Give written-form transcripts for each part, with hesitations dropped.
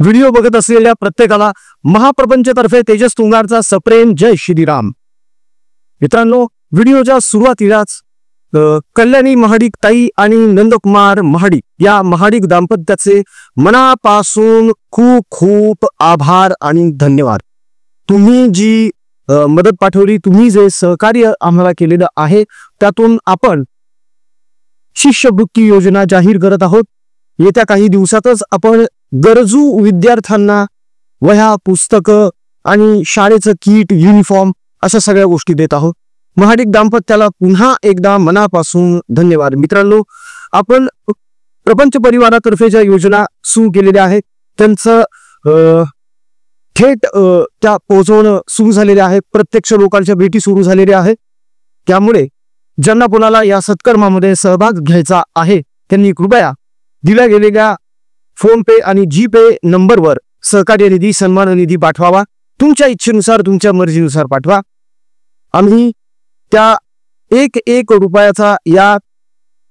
Video बघत असलेल्या प्रत्येकाला महाप्रपंचतर्फे तेजस तुंगारचा सप्रेम जय श्रीराम। मित्रांनो, व्हिडिओच्या सुरुवातीलाच कल्याणी महाडिक ताई आणि नंदकुमार महाडिक या महाडिक दाम्पत्याचे मनापासून खूप खूप आभार आणि धन्यवाद। तुम्ही जी मदत पाठवली, तुम्ही जे सहकार्य आम्हाला केलेलं आहे, त्यातून आपण शिष्यवृत्ती योजना जाहीर करत आहोत। येत्या काही दिवसातच आपण गरजू विद्यार्थ्यांना वह्या, पुस्तकं आणि शाळेचं किट, युनिफॉर्म अशा सगळ्या गोष्टी देत आहोत। महाडिक दाम्पत्याला पुन्हा एकदा मनापासून धन्यवाद। मित्रांनो, आपण प्रपंच परिवारातर्फे ज्या योजना सुरू केलेल्या आहेत त्यांचं थेट त्या पोहोचवणं सुरू झालेले आहे। प्रत्यक्ष लोकांच्या भेटी सुरू झालेल्या आहेत। त्यामुळे ज्यांना कोणाला या सत्कर्मामध्ये सहभाग घ्यायचा आहे त्यांनी कृपया दिल्या गेलेल्या फोन पे आणि जी पे नंबरवर सहकार्य निधी, सन्मान निधी पाठवावा। तुमच्या इच्छेनुसार, तुमच्या मर्जीनुसार पाठवा। आम्ही त्या एक रुपयाचा या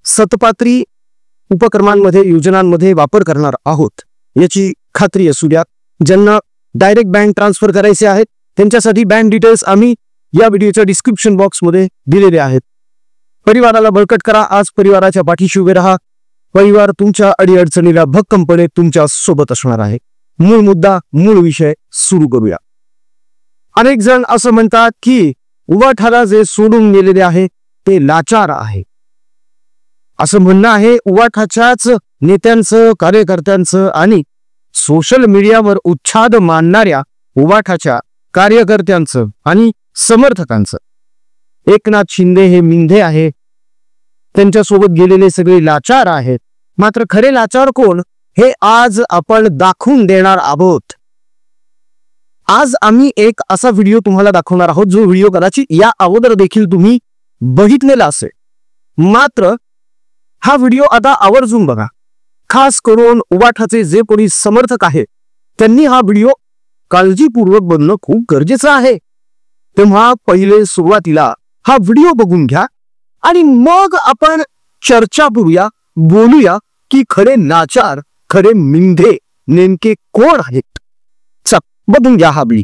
सतपात्री उपक्रमांमध्ये, योजनांमध्ये वापर करणार आहोत याची खात्री असू द्या। ज्यांना डायरेक्ट बँक ट्रान्सफर करायचे आहेत त्यांच्यासाठी बँक डिटेल्स आम्ही या व्हिडिओच्या डिस्क्रिप्शन बॉक्समध्ये दिलेले आहेत। परिवाराला बळकट करा। आज परिवाराच्या पाठीशी उभे राहा। परिवार तुमच्या अडीअडचणीला भक्कमपणे तुमच्या सोबत असणार आहे। मूळ मुद्दा, मूळ विषय सुरू करूया। अनेक जण असं म्हणतात की उबाठाला जे सोडून गेलेले आहे ते लाचार आहे, असं म्हणणं आहे उबाठाच्याच नेत्यांचं, कार्यकर्त्यांचं आणि सोशल मीडियावर उच्छाद मानणाऱ्या उबाठाच्या कार्यकर्त्यांचं आणि समर्थकांचं। एकनाथ शिंदे हे मिंधे आहे, त्यांच्यासोबत गेलेले सगळे लाचार आहेत। मात्र खरे लाचार कोण हे आज आपण दाखवून देणार आहोत। आज आम्ही एक असा व्हिडिओ तुम्हाला दाखवणार आहोत जो व्हिडिओ कदाचित या अगोदर देखील तुम्ही बघितलेला असेल, मात्र हा व्हिडिओ आता आवर्जून बघा। खास करून उबाठाचे जे कोणी समर्थक आहेत त्यांनी हा व्हिडिओ काळजीपूर्वक बघणं खूप गरजेचं आहे। तेव्हा पहिले सुरुवातीला हा व्हिडिओ बघून घ्या आणि मग आपण चर्चा करूया, बोलूया की खरे नाचार, खरे मिंधे नेमके कोण आहेत। चल बघून घ्या हा व्हिडिओ।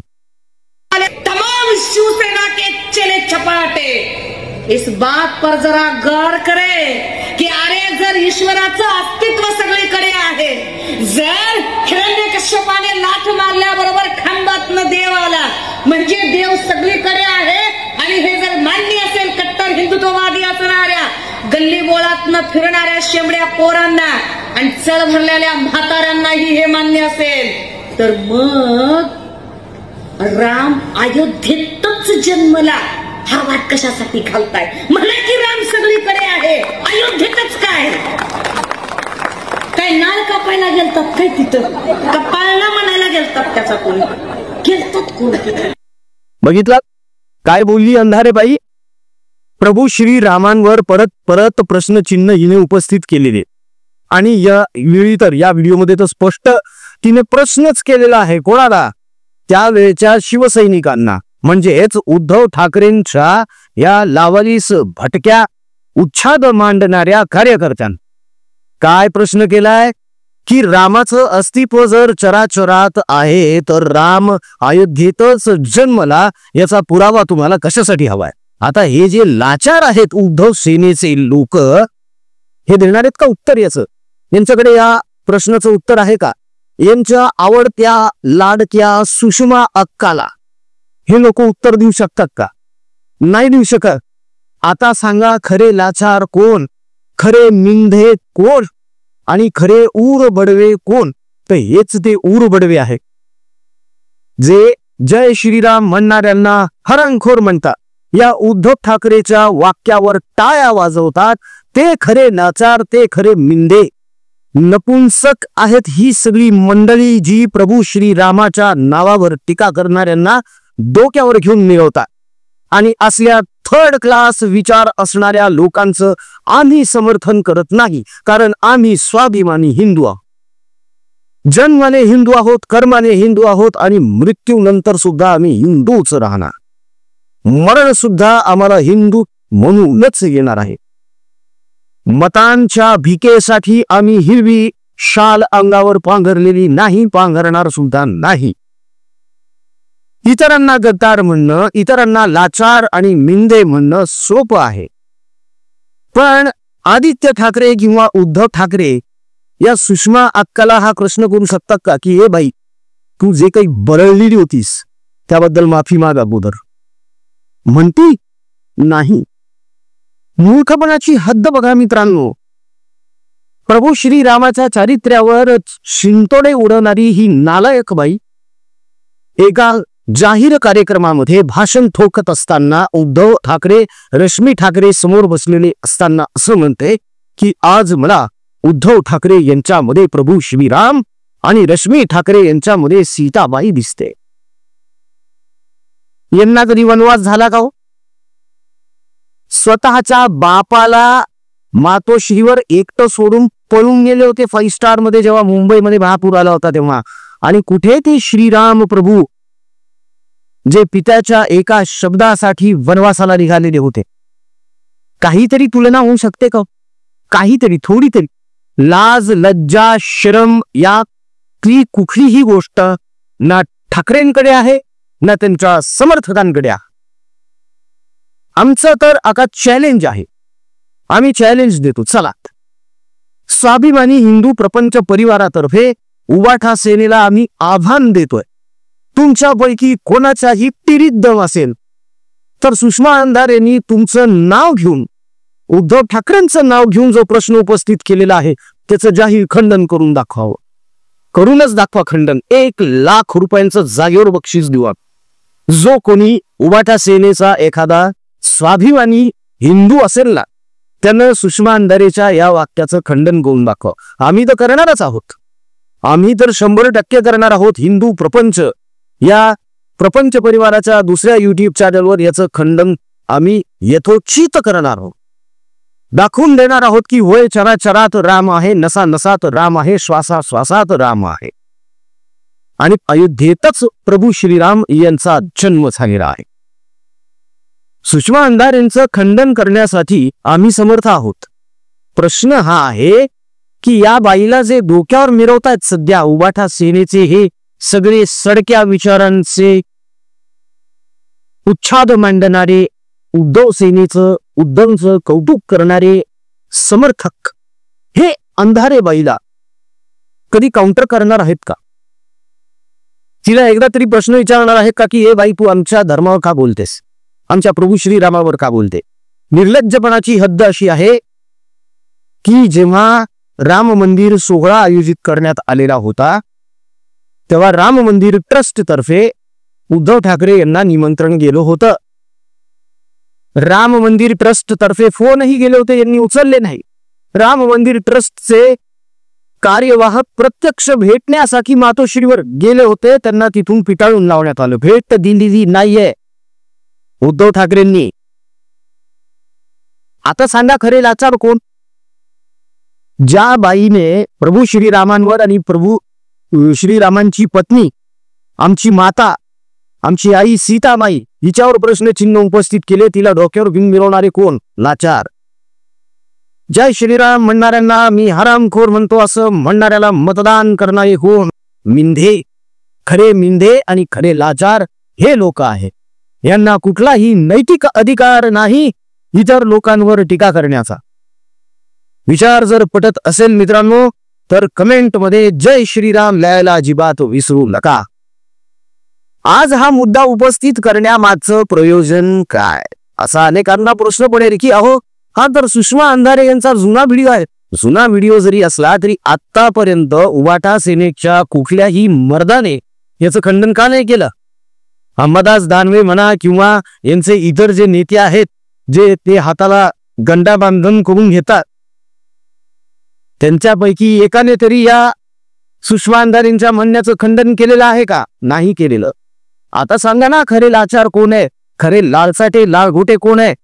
तमाम शिवसेना के चले चपाटे इस बात पर जरा गौर करे की अरे जर ईश्वराचं अस्तित्व सगळीकडे आहे, जर हिरण्यकश्यपाने लाथ मारल्याबरोबर खंडातनं देव आला म्हणजे देव सगळीकडे आहे आणि हे जर मान्य असेल कट्टर हिंदुत्ववादी असणाऱ्या गल्ली बोळातनं फिरणाऱ्या शेंबड्या पोरांना आणि चळ भरलेल्या म्हाताऱ्यांनाही हे मान्य असेल, तर मग राम अयोध्येतच जन्मला हा वाट कशासाठी घालताय? म्हणा की राम सगळीकडे आहे, अयोध्येतच काय नाळ कापायला गेलतात काय तिथं? कपाळला म्हणायला गेलतात त्याचा कोणी गेलतात कोण? बघितलं काय बोलली अंधारेबाई? प्रभू श्री रामांवर परत परत प्रश्नचिन्ह हिने उपस्थित केलेले आणि या वेळी तर या व्हिडिओमध्ये तर स्पष्ट तिने प्रश्नच केलेला आहे। कोणाला? त्यावेळेच्या शिवसैनिकांना, म्हणजेच उद्धव ठाकरेंच्या या लावालीस भटक्या उच्छाद मांडणाऱ्या कार्यकर्त्यांना काय प्रश्न केलाय की रामाचं अस्तित्व जर चराचरात आहे तर राम अयोध्येतच जन्मला याचा पुरावा तुम्हाला कशासाठी हवाय? आता हे जे लाचार आहेत उद्धव सेनेचे लोक, हे देणार आहेत का उत्तर याचं? यांच्याकडे या प्रश्नाचं उत्तर आहे का? यांच्या आवडत्या लाडक्या सुषमा अक्काला हे लोक उत्तर देऊ शकतात का? नाही देऊ शकत। आता सांगा, खरे लाचार कोण, खरे मिंधे कोण आणि खरे ऊर बडवे कोण? तर हेच ते ऊर बडवे आहे जे जय श्रीराम म्हणणाऱ्यांना हरणखोर म्हणतात। या उद्धव ठाकरेच्या वाक्यावर टाळ्या वाजवतात ते खरे नाचार, ते खरे मिंधे। नपुंसक आहेत ही सगळी मंडळी जी प्रभू श्री रामाच्या नावावर टीका करणाऱ्यांना डोक्यावर घेऊन मिळवतात आणि असल्या थर्ड क्लास विचार असणाऱ्या लोकांचं आम्ही समर्थन करत नाही, कारण आम्ही स्वाभिमानी हिंदू आहोत। जन्माने हिंदू आहोत, कर्माने हिंदू आहोत आणि मृत्यूनंतर सुद्धा आम्ही हिंदूच राहणार। मरण सुद्धा आम्हाला हिंदू म्हणूनच येणार आहे। मतांच्या भिकेसाठी आम्ही हिरवी शाल अंगावर पांघरलेली नाही, पांघरणार सुद्धा नाही. इतरांना गद्दार म्हणणं, इतरांना लाचार आणि मिंदे म्हणणं सोपं आहे. पण आदित्य ठाकरे किंवा उद्धव ठाकरे या सुषमा अक्काला हा प्रश्न करू शकतात का की हे बाई, तू जे काही बरळलेली होतीस त्याबद्दल माफी माग अगोदर? म्हणती नाही. मूर्खपणाची हद्द बघा मित्रांनो. प्रभू श्रीरामाच्या चारित्र्यावर शिंतोडे उडवणारी ही नालायक बाई एका जाहीर कार्यक्रमामध्ये भाषण ठोकत असताना उद्धव ठाकरे रश्मी ठाकरे समोर बसलेले असताना असं म्हणते की आज मला उद्धव ठाकरे यांच्यामध्ये प्रभू श्रीराम आणि रश्मी ठाकरे यांच्यामध्ये सीताबाई दिसते. यांना कधी वनवास झाला का हो? स्वतःच्या बापाला मातोश्रीवर एकटं सोडून पळून गेले होते 5 स्टार मध्ये जेव्हा मुंबईमध्ये महापूर आला होता तेव्हा. आणि कुठे ते श्रीराम प्रभू जे पित्याच्या एका शब्दासाठी वनवासाला निघालेले होते? काहीतरी तुलना होऊ शकते का? काहीतरी, थोडी तरी लाज लज्जा शरम या कुठलीही गोष्ट ना ठाकरेंकडे आहे ना त्यांच्या समर्थकांकडे आहे. आमचं तर आता चॅलेंज आहे. आम्ही चॅलेंज देतो. चला, स्वाभिमानी हिंदू प्रपंच परिवारातर्फे उबाठा सेनेला आम्ही आव्हान देतोय. तुमच्यापैकी कोणाचाही तिरीत दम असेल तर सुषमा अंधारेंनी तुमचं नाव घेऊन, उद्धव ठाकरेंचं नाव घेऊन जो प्रश्न उपस्थित केलेला आहे त्याचं जाहीर खंडन करून दाखवावं. करूनच दाखवा खंडन. 1 लाख रुपयांचं जागेवर बक्षीस देऊ. जो कोणी उबाठा सेनेचा एखादा स्वाभिमानी हिंदू असेल ना, त्यानं सुषमा अंधारेच्या या वाक्याचं खंडन करून दाखव. आम्ही तर करणारच आहोत. आम्ही तर 100% करणार आहोत. हिंदू प्रपंच या प्रपंच परिवाराच्या दुसऱ्या युट्यूब चॅनलवर याचं खंडन आम्ही यथोचित करणार आहोत. दाखवून देणार आहोत की होय, चराचरात राम आहे, नसा नसात राम आहे, श्वासा श्वासात राम आहे. आणि अयोध्येतच प्रभू श्रीराम यांचा जन्म झालेला आहे. सुषमा अंधारेंचं खंडन करण्यासाठी आम्ही समर्थ आहोत. प्रश्न हा आहे की या बाईला जे डोक्यावर मिरवतायत सध्या उबाठा सेनेचे हे सगळे सडक्या विचारांचे उच्छाद मांडणारे, उद्धव सेनेचं उद्धवचं कौतुक करणारे समर्थक, हे अंधारे बाईला कधी काउंटर करणार आहेत का? तिला एकदा तरी प्रश्न विचारणार आहेत का की हे बाई, तू आमच्या धर्मावर का बोलतेस, आमच्या प्रभू श्रीरामावर का बोलते? निर्लज्जपणाची हद्द अशी आहे की जेव्हा राम मंदिर सोहळा आयोजित करण्यात आलेला होता तेव्हा राम मंदिर ट्रस्ट तर्फे उद्धव ठाकरे यांना निमंत्रण गेलं होतं. राम मंदिर ट्रस्ट तर्फे फोनही गेले होते, यांनी उचलले नाही. राम मंदिर ट्रस्टचे कार्यवाहक प्रत्यक्ष भेटण्यासाठी मातोश्रीवर गेले होते. त्यांना तिथून पिटाळून लावण्यात आलं. भेट दिलेली नाहीये उद्धव ठाकरेंनी. आता सांगा खरे लाचार कोण? ज्या बाईने प्रभू श्रीरामांवर आणि प्रभू श्रीरामांची पत्नी, आमची माता, आमची आई सीतामाई हिच्यावर प्रश्नचिन्ह उपस्थित केले, तिला डोक्यावर घेऊन मिरवणारे कोण? लाचार. जय श्रीराम म्हणणाऱ्यांना मी हरामखोर म्हणतो असं म्हणणाऱ्याला मतदान करणारे कोण? मिंधे. खरे मिंधे आणि खरे लाचार हे लोक आहेत. यांना कुठलाही नैतिक अधिकार नाही इतर लोकांवर टीका करण्याचा. विचार जर पटत असेल मित्रांनो तर कमेंट मध्ये जय श्रीराम लिहायला अजिबात विसरू नका. आज हा मुद्दा उपस्थित करण्यामागचं प्रयोजन काय, असा अनेकांना प्रश्न पडेल की अहो, हा तर सुषमा अंधारे यांचा जुना व्हिडिओ आहे. जुना व्हिडिओ जरी असला तरी आतापर्यंत उबाठा सेनेच्या कुठल्याही मर्दाने याचं खंडन का नाही केलं? अंबादास दानवे म्हणा किंवा यांचे इतर जे नेते आहेत जे ते हाताला गंडा बांधून करून घेतात, त्यांच्यापैकी एकाने तरी या सुषमा अंधारेंच्या म्हणण्याचं खंडन केलेलं आहे का? नाही केलेलं. आता सांगा ना, खरे लाचार कोण आहे? खरे लालसाटे लालघोटे कोण आहे?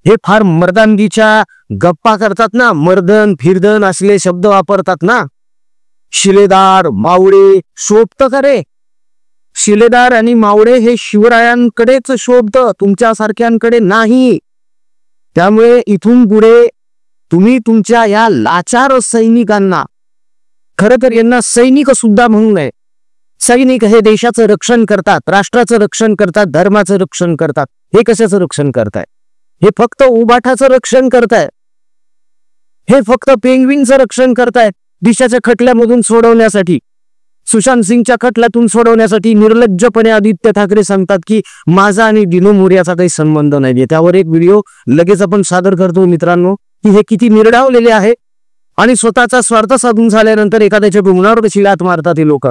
हे फार मर्दानगीच्या गप्पा करतात ना, मर्दन फिरदन असले शब्द वापरतात ना. शिलेदार मावळे शोभत खरे. शिलेदार आणि मावळे हे शिवरायांकडेच शोभत, तुमच्यासारख्यांकडे नाही. त्यामुळे इथून पुढे तुम्ही तुमच्या या लाचार सैनिकांना, खरं तर यांना सैनिक सुद्धा म्हणू नये, सैनिक हे देशाचं रक्षण करतात, राष्ट्राचं रक्षण करतात, धर्माचं रक्षण करतात. हे कशाचं रक्षण करताय? हे फक्त उबाठाचं रक्षण करताय, हे फक्त पेंग्विनचं रक्षण करताय. दिशाच्या खटल्यामधून सोडवण्यासाठी, सुशांत सिंगच्या खटल्यातून सोडवण्यासाठी निर्लज्जपणे आदित्य ठाकरे सांगतात की माझा आणि दिनू मोरियाचा काही संबंध नाहीये. त्यावर एक व्हिडिओ लगेच आपण सादर करतो मित्रांनो, की हे किती निर्डावलेले आहे आणि स्वतःचा स्वार्थ साधून झाल्यानंतर एखाद्याच्या गुणावर कशी लात मारतात हे लोक,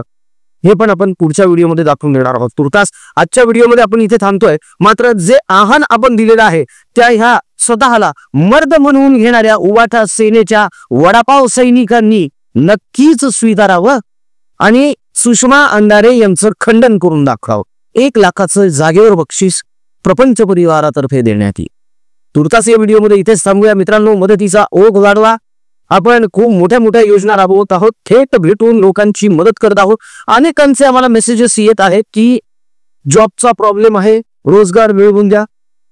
हे पण आपण पुढच्या व्हिडिओमध्ये दाखवून देणार आहोत. तुर्तास आजच्या व्हिडिओमध्ये आपण इथे थांबतोय. मात्र जे आव्हान आपण दिलेलं आहे त्या ह्या स्वतःला मर्द म्हणून घेणाऱ्या उबाठा सेनेच्या वडापाव सैनिकांनी नक्कीच स्वीकारावं आणि सुषमा अंधारे यांचं खंडन करून दाखवावं. 1 लाखाचं जागेवर बक्षीस प्रपंच परिवारातर्फे देण्यात येईल. तुर्तास या व्हिडिओमध्ये इथेच थांबूया मित्रांनो. मदतीचा ओघ वाढवा. आपण खूप मोठ्या मोठ्या योजना राबवत आहोत, थेट भेटून लोकांची मदत करत आहोत. अनेकांचे आम्हाला मेसेजेस येत आहेत की जॉबचा प्रॉब्लेम आहे, रोजगार मिळवून द्या.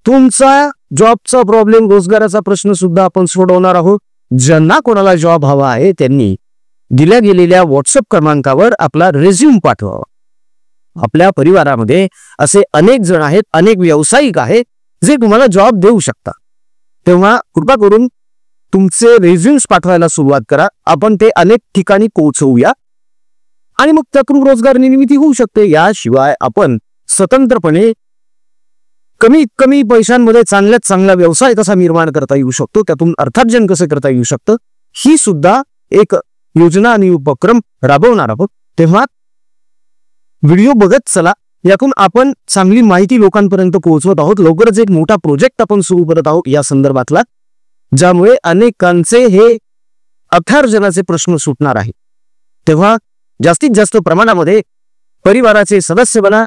तुमचा जॉबचा प्रॉब्लेम, रोजगाराचा प्रश्न सुद्धा आपण सोडवणार आहोत. ज्यांना कोणाला जॉब हवा आहे त्यांनी दिल्या गेलेल्या व्हॉट्सअप क्रमांकावर आपला रेझ्यूम पाठवावा. आपल्या परिवारामध्ये असे अनेक जण आहेत, अनेक व्यावसायिक आहेत जे तुम्हाला जॉब देऊ शकतात. तेव्हा कृपा करून तुमचे रेझ्यूम्स पाठवायला सुरुवात करा. आपण ते अनेक ठिकाणी पोहोचवूया आणि मग त्यातून रोजगार निर्मिती होऊ शकते. याशिवाय आपण स्वतंत्रपणे कमीत कमी पैशांमध्ये चांगल्यात चांगला व्यवसाय कसा निर्माण करता येऊ शकतो, त्यातून अर्थार्जन कसं करता येऊ शकतं, ही सुद्धा एक योजना आणि उपक्रम राबवणार आहोत. तेव्हा व्हिडिओ बघत चला. यातून आपण चांगली माहिती लोकांपर्यंत पोहोचवत आहोत. लवकरच एक मोठा प्रोजेक्ट आपण सुरू करत आहोत या संदर्भातला, ज्यामुळे अनेकांचे हे अर्थार्जनाचे प्रश्न सुटणार आहे. तेव्हा जास्तीत जास्त प्रमाणामध्ये परिवाराचे सदस्य बना,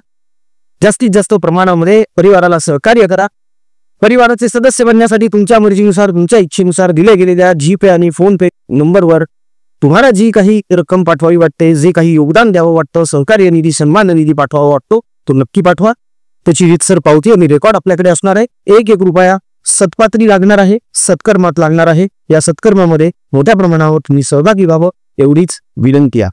जास्तीत जास्त प्रमाणामध्ये परिवाराला सहकार्य करा. परिवाराचे सदस्य बनण्यासाठी तुमच्या मर्जीनुसार, तुमच्या इच्छेनुसार दिल्या गेलेल्या जीपे आणि फोन पे नंबरवर तुम्हाला जी काही रक्कम पाठवावी वाटते, जे काही योगदान द्यावं वाटतं, सहकार्य निधी, सन्मान निधी पाठवावा वाटतो, तो नक्की पाठवा. त्याची रीतसर पावती आणि रेकॉर्ड आपल्याकडे असणार आहे. 1-1 रुपया सत्पात्री लागणार आहे, सत्कर्मात लागणार आहे. या सत्कर्मामध्ये मोठ्या प्रमाणावर तुम्ही सहभागी व्हावं एवढीच विनंती आहे.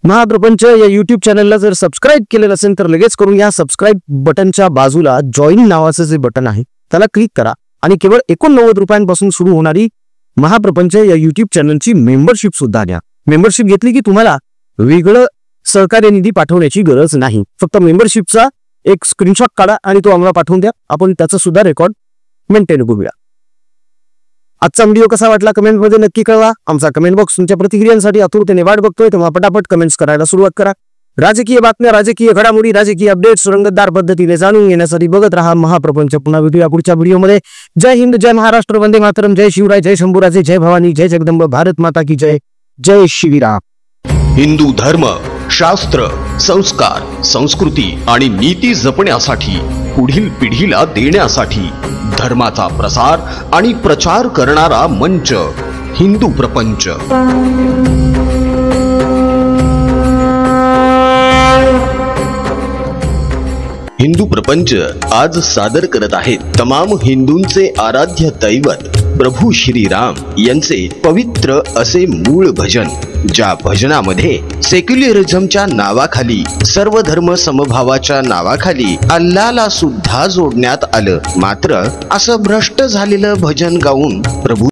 महाप्रपंच या युट्यूब चॅनलला जर सबस्क्राईब केलेलं असेल तर लगेच करून या सबस्क्राईब बटनच्या बाजूला जॉईन नावाचं जे बटन आहे त्याला क्लिक करा आणि केवळ 89 रुपयांपासून सुरू होणारी महाप्रपंच या युट्यूब चॅनलची मेंबरशिप सुद्धा घ्या. मेंबरशिप घेतली की तुम्हाला वेगळं सहकार्य निधी पाठवण्याची गरज नाही. फक्त मेंबरशिपचा एक स्क्रीनशॉट काढा आणि तो आम्हाला पाठवून द्या. आपण त्याचा सुद्धा रेकॉर्ड मेंटेन करूया. आजचा व्हिडिओ कसा वाटला कमेंटमध्ये नक्की कळवा. आमचा कमेंट बॉक्स तुमच्या प्रतिक्रियांसाठी आतुरतेने वाट बघतोय. तेव्हा पटापट कमेंट्स करायला सुरुवात करा. राजकीय बातम्या, राजकीय घडामोडी, राजकीय अपडेट्स रंगतदार पद्धतीने जाणून घेण्यासाठी बघत राहा महाप्रपंच. पुन्हा भेटूया पुढच्या व्हिडिओमध्ये. जय हिंद, जय महाराष्ट्र, वंदे मातरम, जय शिवराय, जय शंभूराजे, जय भवानी, जय जगदंब, भारत माता की जय. जय श्रीराम. हिंदू धर्म, शास्त्र, संस्कार, संस्कृती आणि नीती जपण्यासाठी, पुढील पिढीला देण्यासाठी धर्माचा प्रसार आणि प्रचार करणारा मंच हिंदू प्रपंच. हिंदू प्रपंच आज सादर करत आहेत तमाम हिंदूंचे आराध्य दैवत प्रभू श्रीराम यांचे पवित्र असे मूळ भजन, ज्या भजनामध्ये सेक्युलरिझमच्या नावाखाली, सर्व धर्म समभावाच्या नावाखाली अल्लाला सुद्धा जोडण्यात आलं. मात्र असं भ्रष्ट झालेलं भजन गाऊन प्रभू